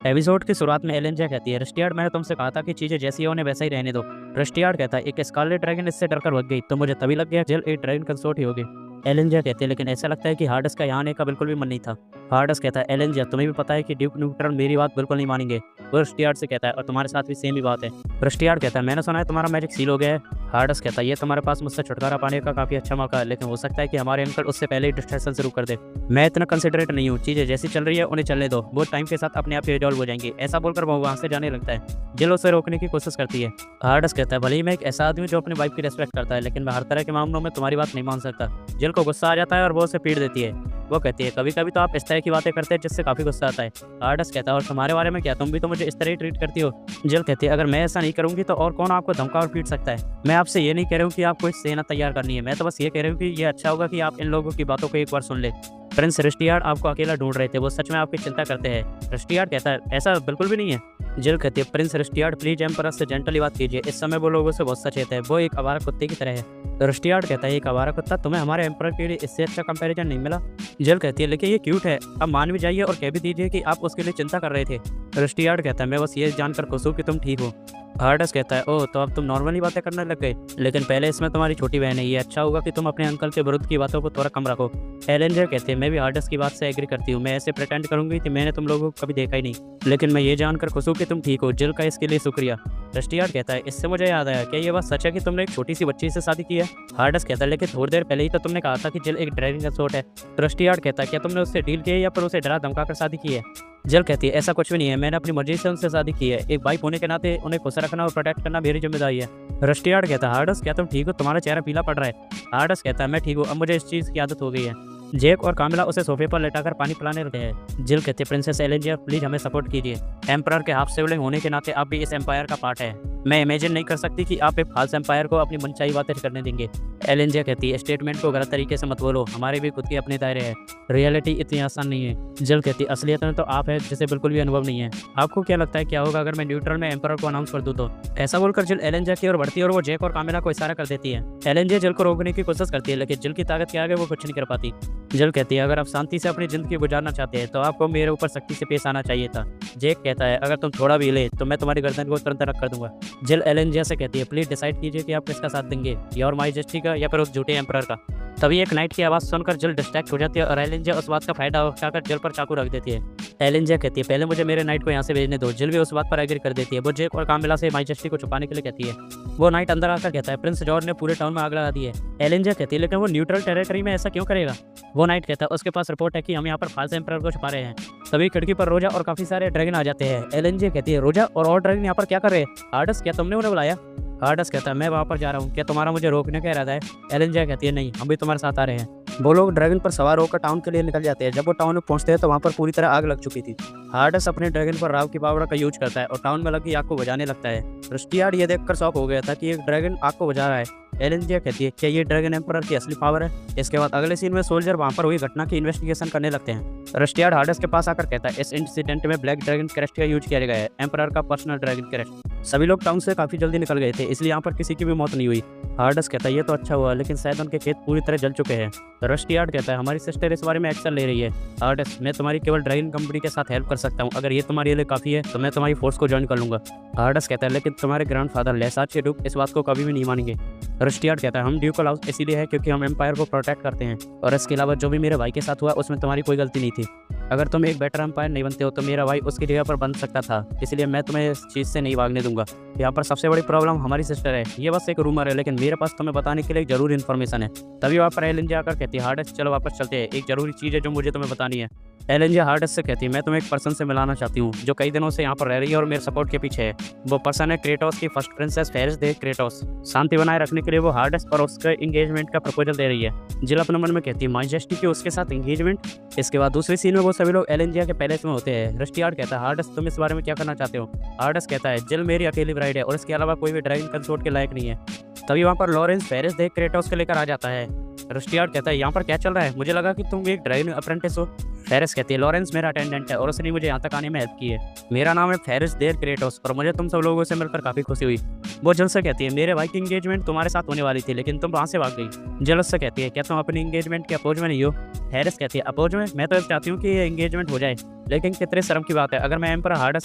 Episode की शुरुआत में एलेंजा कहती है, रस्टियार्ड मैंने तुमसे कहा था कि चीजें जैसी है उन्हें वैसा ही रहने दो। रस्टियार्ड कहता है, एक स्कारलेट ड्रैगन इससे डरकर भाग गई तो मुझे तभी लग गया जेल एक ड्रैगन कंसोर्ट ही होगी। एलेंजा कहते हैं, लेकिन ऐसा लगता है कि हार्डस का यहाँ आने का बिल्कुल भी मन नहीं था। हार्डस कहता है, एलेंजा तुम्हें भी पता है कि ड्यूक न्यूट्रल मेरी बात बिल्कुल नहीं मानेंगे। वो रस्टियार्ड से कहता है, और तुम्हारे साथ भी सेम ही बात है। रस्टियार्ड कहता है, मैंने सुना है तुम्हारा मैजिक सील हो गया है। हार्डस कहता है, ये तुम्हारे पास मुझसे छुटकारा पाने का काफी अच्छा मौका है, लेकिन हो सकता है कि हमारे अंकल उससे पहले ही डिस्ट्रैक्शन शुरू कर दे। मैं इतना कंसिडरेट नहीं हूँ, चीजें जैसी चल रही है उन्हें चलने दो, वो टाइम के साथ अपने आप ही रिजॉल्व हो जाएंगी। ऐसा बोलकर वो वहां से जाने लगता है। जिल उसे रोकने की कोशिश करती है। हार्डस कहता है, भले ही मैं एक ऐसा आदमी जो अपनी वाइफ की रेस्पेक्ट करता है, लेकिन मैं हर तरह के मामलों में तुम्हारी बात नहीं मान सकता। जिल को गुस्सा आ जाता है और वो उसे पीट देती है। वो कहती है, कभी कभी तो आप इस तरह की बातें करते हैं जिससे काफी गुस्सा आता है। हार्डस कहता है, और तुम्हारे बारे में क्या, तुम भी तो मुझे इस तरह ही ट्रीट करती हो। जिल कहती है, अगर मैं ऐसा नहीं करूंगी तो और कौन आपको धमका और पीट सकता है। मैं आपसे ये नहीं कह रहा हूँ कि आपको इस सेना तैयार करनी है, मैं तो बस ये कह रहा हूँ कि ये अच्छा होगा कि आप इन लोगों की बातों को एक बार सुन ले। प्रिंस रस्टियार्ड आपको अकेला ढूंढ रहे थे, वो सच में आपकी चिंता करते हैं। रस्टियार्ड कहता है, ऐसा बिल्कुल भी नहीं है। जिल कहती है, प्रिंस रस्टियार्ड प्लीज एम्परर से जेंटली बात कीजिए, इस समय वो लोगों से बहुत सचेत है, वो एक आवारा कुत्ते की तरह है। रस्टियार्ड कहता है, एक आवारा कुत्ता, तुम्हें हमारे एम्परर के लिए इससे अच्छा कंपैरिजन नहीं मिला। जिल कहती है, लेकिन ये क्यूट है, अब मान भी जाइए और कह भी दीजिए कि आप उसके लिए चिंता कर रहे थे। रस्टियार्ड कहता है, मैं बस ये जानकर खुश हूँ कि तुम ठीक हो। हार्डस कहता है, ओह तो अब तुम नॉर्मली बातें करने लग गए, लेकिन पहले इसमें तुम्हारी छोटी बहन है, ये अच्छा होगा कि तुम अपने अंकल के विरुद्ध की बातों को थोड़ा कम रखो। एलेंजर कहते हैं, मैं भी हार्डस की बात से एग्री करती हूँ, मैं ऐसे प्रिटेंड करूंगी कि मैंने तुम लोगों को कभी देखा ही नहीं, लेकिन मैं ये जानकर खुश हूँ कि तुम ठीक हो। जिल का इसके लिए शुक्रिया। रस्टियार्ड कहता है, इससे मुझे याद आया, क्या ये बात सच है कि तुमने एक छोटी सी बच्ची से शादी की है। हार्डस कहता है, लेकिन थोड़ी देर पहले ही तो तुमने कहा था कि जिल एक ड्राइविंग कंसोर्ट है। रस्टियार्ड कहता है, क्या तुमने उससे डील की है या फिर उसे डरा धमका कर शादी की है। जिल कहती है, ऐसा कुछ भी नहीं है, मैंने अपनी मर्जी से उनसे शादी की है, एक वाइफ होने के नाते उन्हें खुश रखना और प्रोटेक्ट करना मेरी जिम्मेदारी है। रस्टियार्ड कहता है, हार्डस क्या तुम ठीक हो, तुम्हारा चेहरा पीला पड़ रहा है। हार्डस कहता है, मैं ठीक हूँ, अब मुझे इस चीज़ की आदत हो गई है। जेक और कामिला उसे सोफे पर लेटाकर पानी पिलाने लगे हैं। जिल कहते, प्रिंसेस एलेंजिया प्लीज हमें सपोर्ट कीजिए, एम्परर के हाफ सिबलिंग होने के नाते आप भी इस एम्पायर का पार्ट है। मैं इमेजिन नहीं कर सकती कि आप एक फाल्स एम्पायर को अपनी मनचाही बातें करने देंगे। एलेंजिया कहती है, स्टेटमेंट को गलत तरीके से मत बोलो, हमारे भी खुद के अपने दायरे हैं, रियलिटी इतनी आसान नहीं है। जिल कहती है, असलियत में तो आप है जिसे बिल्कुल भी अनुभव नहीं है। आपको क्या लगता है क्या होगा अगर मैं न्यूट्रल में एम्परर को अनाउंस कर दूं तो। ऐसा बोलकर जिल एलेंजिया की ओर बढ़ती है और वो जेक और कामिला को इशारा कर देती है। एलेंजिया जिल को रोकने की कोशिश करती है, लेकिन जिल की ताकत के आगे वो कुछ नहीं कर पाती। जिल कहती है, अगर आप शांति से अपनी जिंदगी गुजारना चाहते हैं तो आपको मेरे ऊपर सख्ती से पेश आना चाहिए था। जेक कहता है, अगर तुम थोड़ा भी हिले तो मैं तुम्हारी गर्दन को तुरंत रख कर दूंगा। जिल एलेंजिया से कहती है, प्लीज डिसाइड कीजिए कि आप किसका साथ देंगे, योर माजेस्टी का या फिर उस झूठे एम्परर का। तभी एक नाइट की आवाज़ सुनकर जिल डिस्ट्रैक्ट हो जाती है और एलेंजिया उस बात का फायदा उठाकर जिल पर चाकू रख देती है। एलेंजिया कहती है, पहले मुझे मेरे नाइट को यहाँ से भेजने दो। जिल भी उस बात पर एग्री कर देती है। वो जेक और कामिला से माजेस्टी को छुपाने के लिए कहती है। वो नाइट अंदर आकर कहता है, प्रिंस जॉर्ज ने पूरे टाउन में आग लगा दी है। एलेंजिया कहती है, लेकिन वो न्यूट्रल टेरिटरी में ऐसा क्यों करेगा। वो नाइट कहता है, उसके पास रिपोर्ट है कि हम यहाँ पर फाल्स एम्परर को छुपा रहे हैं। तभी खिड़की पर रोजा और काफी सारे ड्रैगन आ जाते हैं। एलेंजिया कहती है, रोजा और ड्रैगन यहाँ पर क्या कर रहे हैं। हार्डस, क्या तुमने उन्हें बुलाया। हार्डस कहता है, मैं वहाँ पर जा रहा हूँ, क्या तुम्हारा मुझे रोकने का इरादा है। एलेंजिया कहती है, नहीं, हम भी तुम्हारे साथ आ रहे हैं। वो लोग ड्रैगन पर सवार होकर टाउन के लिए निकल जाते हैं। जब वो टाउन में पहुंचते हैं तो वहाँ पर पूरी तरह आग लग चुकी थी। हार्डस अपने ड्रैगन पर राव की पावर का यूज करता है और टाउन में लगी आग को बुझाने लगता है। रस्टियार्ड ये देखकर शॉक हो गया था कि एक ड्रैगन आग को बुझा रहा है। एलेंजिया कहती है, क्या ये ड्रैगन एम्परर की असली पावर है। इसके बाद अगले सीन में सोल्जर वहाँ पर हुई घटना की इन्वेस्टिगेशन करने लगते हैं। रस्टियार्ड हार्डस के पास आकर कहता है, इस इंसिडेंट में ब्लैक ड्रैगन क्रेस्ट का यूज किया गया है, एम्परर का पर्सनल ड्रैगन क्रेस्ट। सभी लोग टाउन से काफी जल्दी निकल गए थे, इसलिए यहाँ पर किसी की भी मौत नहीं हुई। हार्डस कहता है, ये तो अच्छा हुआ, लेकिन शायद उनके खेत पूरी तरह जल चुके हैं। रस्टियार्ड कहता है, हमारी सिस्टर इस बारे में एक्शन ले रही है। हार्डस, मैं तुम्हारी केवल ड्रैगन कंपनी के साथ हेल्प कर सकता हूँ, अगर ये तुम्हारे लिए काफी है तो मैं तुम्हारी फोर्स को ज्वाइन कर लूंगा। हार्डस कहता है, लेकिन तुम्हारे ग्रैंडफादर लेसाच के ड्यूक इस बात को कभी भी नहीं मानेंगे। रस्टियार्ड कहता है, हम ड्यूकल हाउस इसीलिए है क्योंकि हम एम्पायर को प्रोटेक्ट करते हैं, और इसके अलावा जो भी मेरे भाई के साथ हुआ उसमें तुम्हारी कोई गलती नहीं थी। अगर तुम एक बेटर एम्पायर नहीं बनते हो तो मेरा भाई उसकी जगह पर बन सकता था, इसलिए मैं तुम्हें इस चीज़ से नहीं भागने दूंगा। यहाँ पर सबसे बड़ी प्रॉब्लम हमारी सिस्टर है, ये बस एक रूमर है, लेकिन मेरे पास तुम्हें बताने के लिए जरूर इन्फॉर्मेशन है। तभी वहाँ पर एलेंजिया आकर कहती है, हार्डस चलो वापस चलते हैं, एक जरूरी चीज़ है जो मुझे तुम्हें बतानी है। एलेंजिया हार्डस से कहती है, मैं तुम्हें एक पर्सन से मिलाना चाहती हूँ जो कई दिनों से यहाँ पर रह रही है और मेरे सपोर्ट के पीछे है। वो पर्सन है क्रेटोस की फर्स्ट प्रिंसेस फेरिस दे क्रेटोस। शांति बनाए रखने के लिए वो हार्डस और उसके एंगेजमेंट का प्रपोजल दे रही है। जिल अपने मन में कहती है, माजेस्टी की उसके साथ एंगेजमेंट। इसके बाद दूसरे सीन में वो सभी लोग एलेंजिया के पैलेस में होते हैं। रस्टियार्ड कहता है, हार्डस तुम इस बारे में क्या करना चाहते हो। हार्डस कहता है, जिल मेरी अकेली ब्राइड है और इसके अलावा कोई भी ड्रैगन कंसोर्ट के लायक नहीं है। तभी वहाँ पर लॉरेंस फेरिस दे क्रेटोस को लेकर आ जाता है। रस्टियार्ड कहता है, यहाँ पर क्या चल रहा है, मुझे लगा कि तुम एक ड्रैगन अप्रेंटिस हो। फेरिस कहती है लॉरेंस मेरा अटेंडेंट है और उसने मुझे यहाँ तक आने में हेल्प की है। मेरा नाम है फेरिस देर क्रेटोस और मुझे तुम सब लोगों से मिलकर काफ़ी खुशी हुई। वो जल से कहती है मेरे भाई की इंगेजमेंट तुम्हारे साथ होने वाली थी लेकिन तुम वहाँ से भाग गई। जल से कहती है क्या तुम अपनी इंगेजमेंट के अपोज में नहीं हो? फेरिस कहती है अपोज में? मैं तो चाहती हूँ कि ये इंगेजमेंट हो जाए, लेकिन कितने शर्म की बात है, अगर मैं एम्पर हार्डस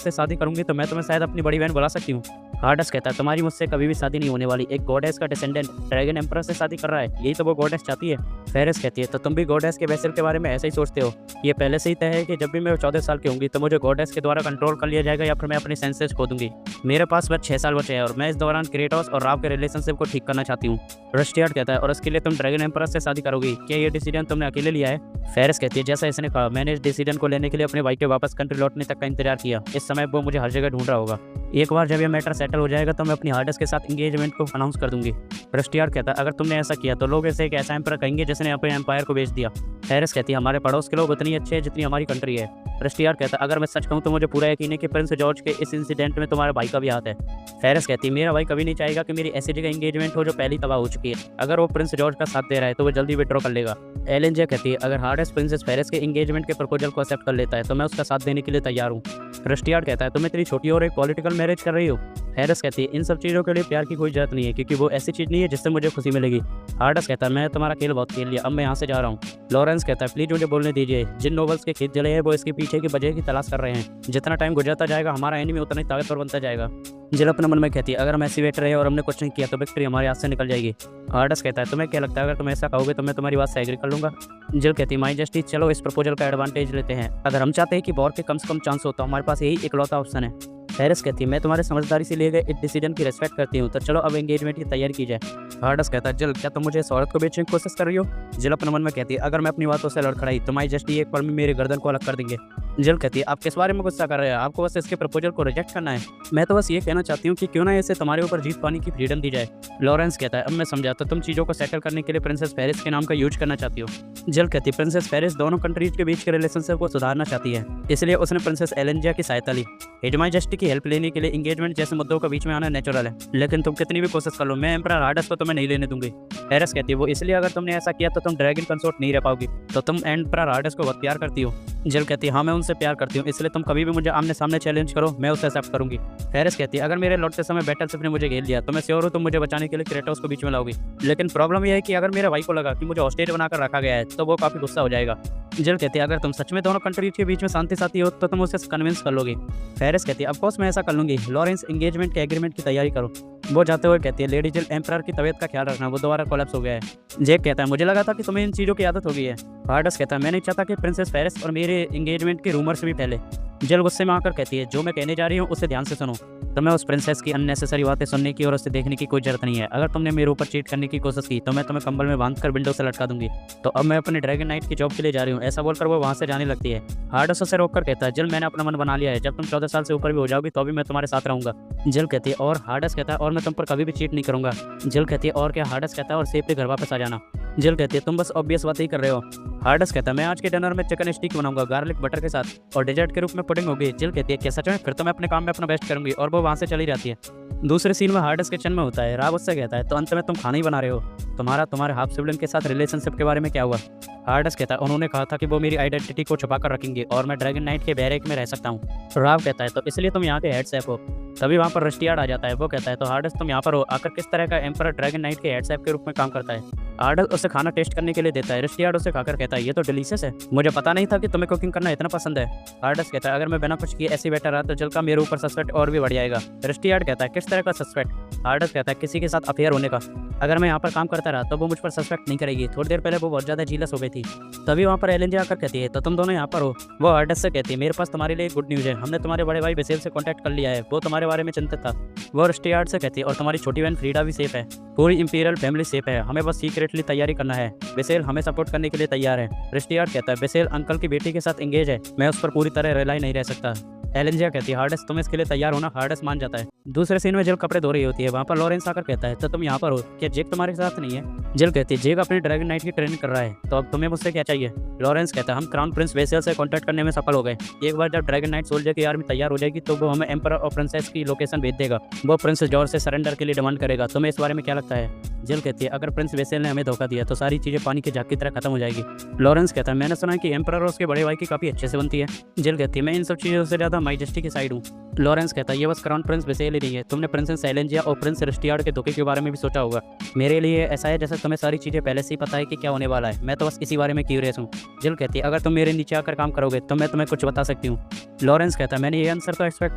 से शादी करूंगी तो मैं तुम्हें शायद अपनी बड़ी बहन बुला सकती हूँ। हार्डस कहता है तुम्हारी मुझसे कभी भी शादी नहीं होने वाली, एक गॉडेस का डिसेंडेंट ड्रैगन एम्पर से शादी कर रहा है, यही तो वो गॉडेस चाहती है। फेरिस कहती है तो तुम भी गॉडेस के वेसल के बारे में ऐसे ही सोचते हो? ये पहले से ही तय है कि जब भी मैं 14 साल की होंगी तो मुझे गॉडेस के द्वारा कंट्रोल कर लिया जाएगा या फिर मैं अपनी सेंसेस खो दूंगी। मेरे पास बस 6 साल बचे हैं और मैं इस दौरान क्रेटोस और राव के रिलेशनशिप को ठीक करना चाहती हूँ। रस्टियार्ड कहता है और इसके लिए तुम ड्रैगन एम्पर से शादी करोगी? क्या ये डिसीजन तुमने अकेले लिया है? फेरिस कहती है जैसा इसने कहा, मैंने इस डिसीजन को लेने के लिए अपने भाई के वापस कंट्री लौटने तक का इंतजार किया। इस समय वो मुझे हर जगह ढूंढ रहा होगा। एक बार जब ये मैटर सेटल हो जाएगा तो मैं अपनी हार्डस के साथ इंगेजमेंट को अनाउंस कर दूंगी। रस्टियार्ड कहता है अगर तुमने ऐसा किया तो लोग इसे एक ऐसा एम्पर कहेंगे जिसने अपने एम्पायर को बेच दिया। फेरिस कहती है हमारे पड़ोस के लोग उतनी अच्छे हैं जितनी हमारी कंट्री है। रस्टियार्ड कहता है अगर मैं सच कहूँ तो मुझे पूरा यकीन है कि प्रिंस जॉर्ज के इस इंसिडेंट में तुम्हारे भाई का भी हाथ है। फेरिस कहती है मेरा भाई कभी नहीं चाहेगा कि मेरी ऐसी जगह इंगेजमेंट हो जो पहली तबाह हो चुकी है। अगर वो प्रिंस जॉर्ज का साथ दे रहा है तो वो जल्दी विड्रॉ कर लेगा। एलेंजिया कहती है अगर हार्डस प्रिंसेस फेरिस के इंगेजमेंट के प्रपोजल को एक्सेप्ट कर लेता है तो मैं उसका साथ देने के लिए तैयार हूँ। रस्टियार्ड कहता है तुम इतनी छोटी और एक पॉलिटिकल मैरिज कर रही हो? फेरिस कहती है इन सब चीज़ों के लिए प्यार की कोई जरूरत नहीं है क्योंकि वो ऐसी चीज़ नहीं है जिससे मुझे खुशी मिलेगी। हार्डस कहता है मैं तुम्हारा खेल बहुत खेल लिया, अब मैं यहाँ से जा रहा हूँ। लॉरेंस कहता है प्लीज मुझे बोलने दीजिए, जिन नोबल्स के खेत जले हैं वो इसके पीछे की वजह की तलाश कर रहे हैं। जितना टाइम गुजरता जाएगा हमारा एनिमी उतना ही ताकतवर बनता जाएगा। जिल अपने मन में कहती है अगर हम ऐसी वेट रहे और हमने कुछ नहीं किया तो विक्ट्री हमारे हाथ से निकल जाएगी। हार्डस कहता है तुम्हें क्या लगता है अगर तुम ऐसा कहोगे तो मैं तुम्हारी बात से एग्री कर लूंगा। जिल कहती है माई जस्टिस चलो इस प्रपोजल का एडवांटेज लेते हैं, अगर हम चाहते हैं कि वॉर के कम से कम चांस हो तो हमारे पास यही इकलौता ऑप्शन है। फेरिस कहती है मैं तुम्हारे समझदारी से लिए गए इस डिसीजन की रिस्पेक्ट करती हूँ, तो चलो अब एंगेजमेंट की तैयारी की जाए। हार्डस कहता है जिल क्या तुम मुझे इस औरत को बेचने की कोशिश कर रही हो? जिल अपने मन में कहती है अगर मैं अपनी बातों से लड़खड़ाई तो माई जस्टिस एक पल में मेरे गर्दन को अलग कर देंगे। जिल कहती है आप किस बारे में गुस्सा कर रहे हैं, आपको बस इसके प्रपोजल को रिजेक्ट करना है। मैं तो बस ये कहना चाहती हूँ कि क्यों ना इसे तुम्हारे ऊपर जीत पाने की फ्रीडम दी जाए। लॉरेंस कहता है अब मैं समझा, तो तुम चीज़ों को सेटल करने के लिए प्रिंसेस फेरिस के नाम का यूज करना चाहती हो। जिल कहती है प्रिंसेस फेरिस दोनों कंट्रीज के बीच के रिलेशनशिप को सुधारना चाहती है, इसलिए उसने प्रिंसेस एलेंजिया की सहायता ली। हिजमाई जस्टिस की हेल्प लेने के लिए इंगेजमेंट जैसे मुद्दों के बीच में आना नेचुरल है, लेकिन तुम कितनी भी कोशिश कर लो मैं एम्परर हार्डस को तुम्हें नहीं लेने दूंगी। फेरिस कहती है वो इसलिए अगर तुमने ऐसा किया तो तुम ड्रैगन कंसोर्ट नहीं रह पाओगी, तो तुम एम्परर हार्डस को बहुत प्यार करती हो। जिल कहती है हाँ मैं उनसे प्यार करती हूँ, इसलिए तुम कभी भी मुझे आमने सामने चैलेंज करो मैं उसे एक्सेप्ट करूंगी। फेरिस कहती है अगर मेरे लौटते समय बैटलशिप ने मुझे घेर लिया तो मैं श्योर हूँ तुम मुझे बचाने के लिए क्रेटोस को बीच में लाओगी, लेकिन प्रॉब्लम यह है कि अगर मेरे भाई को लगा कि मुझे हॉस्टेज बनाकर रखा गया है तो वो काफी गुस्सा हो जाएगा। जिल कहती है अगर तुम सच में दोनों कंट्रीज के बीच में शांति साथी हो तो तुम उसे कन्विंस कर लोगे। फेरिस कहती है ऑफकोर्स मैं ऐसा कर लूंगी। लॉरेंस एंगेजमेंट के एग्रीमेंट की तैयारी करो। वो जाते हुए कहती है लेडी जिल एम्परर की तबीयत का ख्याल रखना, वो दोबारा कोलैप्स हो गया है। जेक कहता है मुझे लगा था कि तुम्हें इन चीज़ों की आदत हो गई है। हार्डस कहता है मैं नहीं चाहता कि प्रिंसेस फेरिस और मेरे एंगेजमेंट के रूमर्स भी फैले। जिल गुस्से में आकर कहती है जो मैं कहने जा रही हूँ उसे ध्यान से सुनो, तुम्हें उस प्रिंसेस की अननेसेसरी बातें सुनने की और उसे देखने की कोई जरूरत नहीं है। अगर तुमने मेरे ऊपर चीट करने की कोशिश की तो मैं तुम्हें कंबल में बांधकर विंडो से लटका दूंगी। तो अब मैं अपने ड्रैगन नाइट की जॉब के लिए जा रही हूँ। ऐसा बोलकर वो वहाँ से जाने लगती है। हार्डस उसे रोककर कहता है जिल मैंने अपना मन बना लिया है, जब तुम 14 साल से ऊपर भी हो जाओगी तो भी मैं तुम्हारे साथ रहूंगा। जिल कहती है और हार्डस कहता है और मैं तुम पर कभी भी चीट नहीं करूंगा। जिल कहती है और क्या? हार्डस कहता है और सेफली घर वापस आ जाना। जिल कहती है तुम बस ऑब्वियस बात ही कर रहे हो। हार्डस कहता है मैं आज के डिनर में चिकन स्टिक बनाऊंगा गार्लिक बटर के साथ और डेजर्ट के रूप में पुडिंग होगी। जिल कहती है क्या सच में? फिर तो मैं अपने काम में अपना बेस्ट करूंगी, और वो वहाँ से चली जाती है। दूसरे सीन में हार्डस किचन में होता है। राव उससे कहता है तो अंत में तुम खाना ही बना रहे हो, तुम्हारे हाफ सिबलिंग के साथ रिलेशनशिप के बारे में क्या हुआ? हार्डस कहता है उन्होंने कहा था कि वो मेरी आइडेंटिटी को छुपा कर रखेंगे और मैं ड्रैगन नाइट के बैरेक में रह सकता हूँ। राव कहता है तो इसलिए तुम यहाँ के हेड शेफ हो। तभी वहाँ पर रस्टियार्ड आ जाता है। वो कहता है तो हार्डस तुम यहाँ पर हो, आकर किस तरह का एम्परर ड्रैगन नाइट के हेड शेफ के रूप में काम करता है? हार्डस उसे खाना टेस्ट करने के लिए देता है। रस्टियार्ड उसे खाकर कहता है ये तो डिलीशियस है, मुझे पता नहीं था कि तुम्हें कुकिंग करना इतना पसंद है। हार्डस कहता है अगर मैं बिना कुछ किए ऐसे बैठा रहा तो जल का मेरे ऊपर सस्पेक्ट और भी बढ़ जाएगा। रस्टियार्ड कहता है किस तरह का सस्पेक्ट? हार्डस कहता है किसी के साथ अफेयर होने का। अगर मैं यहाँ पर काम करता रहा तो वो मुझ पर सस्पेक्ट नहीं करेगी। थोड़ी देर पहले वो बहुत ज़्यादा जीलस हो गई थी। तभी वहाँ पर एलेंजिया आकर कहती है तो तुम दोनों यहाँ पर हो। वो हार्डस से कहती है मेरे पास तुम्हारे लिए गुड न्यूज़ है, हमने तुम्हारे बड़े भाई बेसेल से कॉन्टैक्ट कर लिया है, वो तुम्हारे बारे में चिंतित था। वो रस्टियार्ड से कहती है और तुम्हारी छोटी बहन फ्रीडा भी सेफ है, पूरी इंपीरियल फैमिली सेफ है, हमें बस सीक्रेटली तैयारी करना है। बेसेल हमें सपोर्ट करने के लिए तैयार है। रस्टियार्ड कहता है बेसेल अंकल की बेटी के साथ एंगेज है, मैं उस पर पूरी तरह रिलाई नहीं रह सकता। एलेंजिया कहती है हार्डस तुम इसके लिए तैयार हो ना? हार्डस मान जाता है। दूसरे सीन में जिल कपड़े धो रही होती है। वहाँ पर लॉरेंस आकर कहता है तो तुम यहाँ पर हो, क्या जेक तुम्हारे साथ नहीं है? जिल कहती है जेक अपनी ड्रैगन नाइट की ट्रेनिंग कर रहा है, तो अब तुम्हें मुझसे क्या चाहिए? लॉरेंस कहता है हम क्राउन प्रिंस वेसेल से कॉन्टैक्ट करने में सफल हो गए। एक बार जब ड्रैगन नाइट सोल्जर की आर्मी तैयार हो जाएगी तो वो हमें एम्परर और प्रिंसेस की लोकेशन भेज देगा। वो प्रिंस जॉर्ज से सरेंडर के लिए डिमांड करेगा। तुम्हें इस बारे में क्या लगता है? जिल कहती है अगर प्रिंस वेसेल ने हमें धोखा दिया तो सारी चीज़ें पानी की झाग की तरह खत्म हो जाएगी। लॉरेंस कहता है मैंने सुना है कि एम्परर और उसके बड़े भाई की काफ़ी अच्छे से बनती है। जिल कहती है मैं इन सब चीज़ों से ज़्यादा माइजेस्टी की साइड हूँ। लॉरेंस कहता है ये बस क्राउन प्रिंस वेसेल ही नहीं है, तुमने प्रिंसेस एलेंजिया और प्रिंस रस्टियार्ड के धोखे के बारे में भी सोचा होगा। मेरे लिए ऐसा है जैसे तुम्हें सारी चीज़ें पहले से ही पता है कि क्या होने वाला है, मैं तो बस इसी बारे में क्यूरियस हूँ। जिल कहती है अगर तुम मेरे नीचे आकर काम करोगे तो मैं तुम्हें कुछ बता सकती हूँ। लॉरेंस कहता है मैंने ये आंसर तो एक्सपेक्ट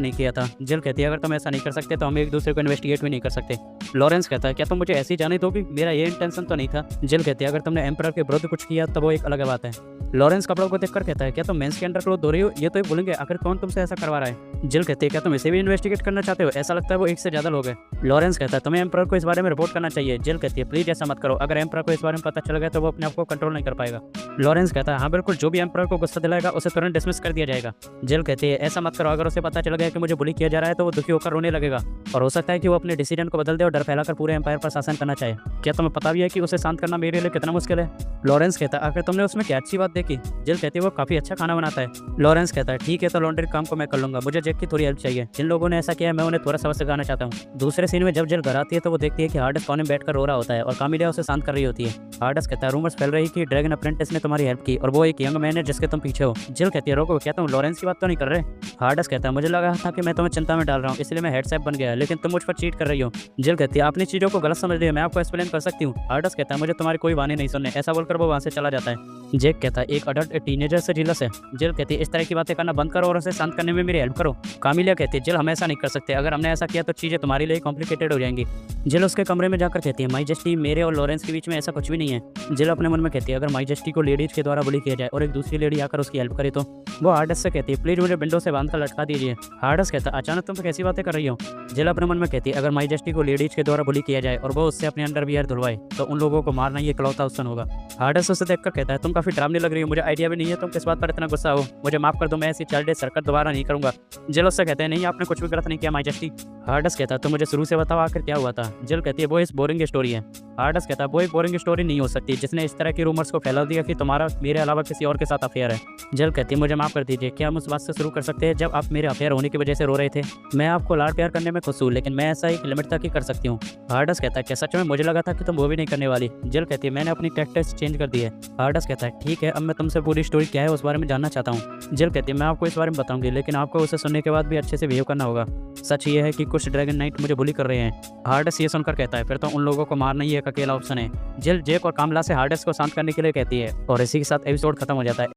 नहीं किया था। जिल कहती है अगर तुम ऐसा नहीं कर सकते तो हम एक दूसरे को इन्वेस्टिगेट भी नहीं कर सकते। लॉरेंस कहता है क्या तुम मुझे ऐसी जाने दोगी, मेरा ये इंटेंशन तो नहीं था। जिल कहती है अगर तुमने एम्परर के विरुद्ध कुछ किया तो वो एक अलग बात है। लॉरेंस कपड़ों को देखकर कहता है क्या तुम मेंस के अंडर क्लोथ धो रही हो, ये तो भूलेंगे आखिर कौन तुमसे ऐसा करवा रहा है। जिल कहती है क्या तुम इसे भी इन्वेस्टिगेट करना चाहते हो, ऐसा लगता है वो एक से ज्यादा लोग हैं। लॉरेंस कहता है तुम्हें एम्परर को इस बारे में रिपोर्ट करना चाहिए। जिल कहती है प्लीज ऐसा मत करो, अगर एम्परर को इस बारे में पता चल गया तो वो अपने आप को कंट्रोल नहीं कर पाएगा। लॉरेंस कहता है हाँ बिल्कुल, जो भी एम्परर को गुस्सा दिलाएगा उसे तुरंत डिसमिस कर दिया जाएगा। जिल कहती है ऐसा मत करो, अगर उसे पता चल गया कि मुझे बुली किया जा रहा है तो वो दुखी होकर रोने लगेगा और हो सकता है कि वो अपने डिसीजन को बदल दे और डर फैलाकर पूरे एम्पायर पर शासन करना चाहे। क्या तुम्हें पता भी है कि उसे शांत करना मेरे लिए कितना मुश्किल है। लॉरेंस कहता है आखिर तुमने उसमें क्या अच्छी बात देखी। जिल कहती है वो काफी अच्छा खाना बनाता है। लॉरेंस कहता है ठीक है तो लॉन्ड्री काम को मैं कर लूंगा, मुझे जेक की थोड़ी हेल्प चाहिए। जिन लोगों ने ऐसा किया है मैं उन्हें थोड़ा सबक सिखाना चाहता हूँ। दूसरे सीन में जब जिल घर आती है तो वो देखती है कि हार्डस कोने में बैठकर रो रहा होता है और कामिलिया उसे शांत कर रही होती है। हार्डस कहता है रूमर्स फैल रही कि ड्रैगन अप्रेंटिस ने तुम्हारी हेल्प की और वो एक यंग मैन है जिसके तुम पीछे हो। जिल कहती है रोको, क्या तुम लॉरेंस की बात तो नहीं कर रहे। हार्डस कहता है मुझे लगा था कि मैं तुम्हें चिंता में डाल रहा हूँ इसलिए मैं हेड सेफ बन गया, लेकिन तुम मुझ पर चीट कर रही हो। जिल कहती है आपने चीजों को गलत समझ लिया, मैं आपको एक्सप्लेन कर सकती हूँ। हार्डस कहता है मुझे तुम्हारी कोई वाणी नहीं सुनने, ऐसा बोलकर वो वहाँ से चला जाता है। जेक कहता है एक अडल्ट टीनेजर से जीलस है। जिल कहती है इस तरह की बातें करना बंद करो और उसे शांत करने में मेरी हेल्प करो। कामिलिया कहती है जिल हम ऐसा नहीं कर सकते, अगर हमने ऐसा किया तो चीजें तुम्हारे लिए कॉम्प्लिकेटेड हो जाएंगी। जिल उसके कमरे में जाकर कहती है माइजेस्टी मेरे और लॉरेंस के बीच में ऐसा कुछ भी नहीं है। जिल अपने मन में कहती है अगर माइजेस्टी को लेडीज के द्वारा बुली किया जाए और एक दूसरी लेडी आकर उसकी हेल्प करे तो। वो हार्डस से कहती है प्लीज मुझे विंडो से बांध कर लटका दीजिए। हार्डस कहता है अचानक तुम कैसी बातें कर रही हो। जिल अपने मन में कहती है अगर माइजेस्टी को लेडीज के द्वारा बुली किया जाए और वो उससे अपने अंडरवियर धुलवाए तो उन लोगों को मारना ही इकलौता ऑप्शन होगा। हार्डस उसे देखकर कहता है तुम काफी डरावनी लग रही हो, मुझे आइडिया भी नहीं है तुम किस बात पर इतना गुस्सा हो, मुझे माफ कर दो, मैं ऐसी चाइल्डिश हरकत दोबारा नहीं करूंगा। जिल उससे कहते हैं नहीं आपने कुछ भी गलत नहीं किया माइजेस्टी। हार्डस कहता है तो मुझे शुरू से बताओ आखिर क्या हुआ था। जिल कहती है वो इस बोरिंग स्टोरी है। हार्डस कहता है वो एक बोरिंग स्टोरी नहीं हो सकती जिसने इस तरह की रूमर्स को फैला दिया कि तुम्हारा मेरे अलावा किसी और के साथ अफेयर है। जिल कहती है मुझे माफ कर दीजिए, क्या हम उस बात से शुरू कर सकते हैं जब आप मेरे अफेयर होने की वजह से रो रहे थे। मैं आपको लाड प्यार करने में खुश हूँ लेकिन मैं ऐसा एक लिमिट तक ही कर सकती हूँ। हार्डस कहता है क्या सच में, मुझे लगा था कि तुम वो भी नहीं करने वाली। जिल कहती है मैंने अपनी टैक्टिक्स चेंज कर दी है। हार्डस कहता है ठीक है अब मैं तुमसे पूरी स्टोरी क्या है उस बारे में जानना चाहता हूँ। जिल कहती है मैं आपको इस बारे में बताऊंगी लेकिन आपको उसे सुनने के बाद भी अच्छे से बिहेव करना होगा। सच ये है कि कुछ ड्रैगन नाइट मुझे बुली कर रहे हैं। हार्डस ये सुनकर कहता है फिर तो उन लोगों को मारना ही एक अकेला ऑप्शन है। जिल जेक और कामला से हार्डस को शांत करने के लिए कहती है और इसी के साथ एपिसोड खत्म हो जाता है।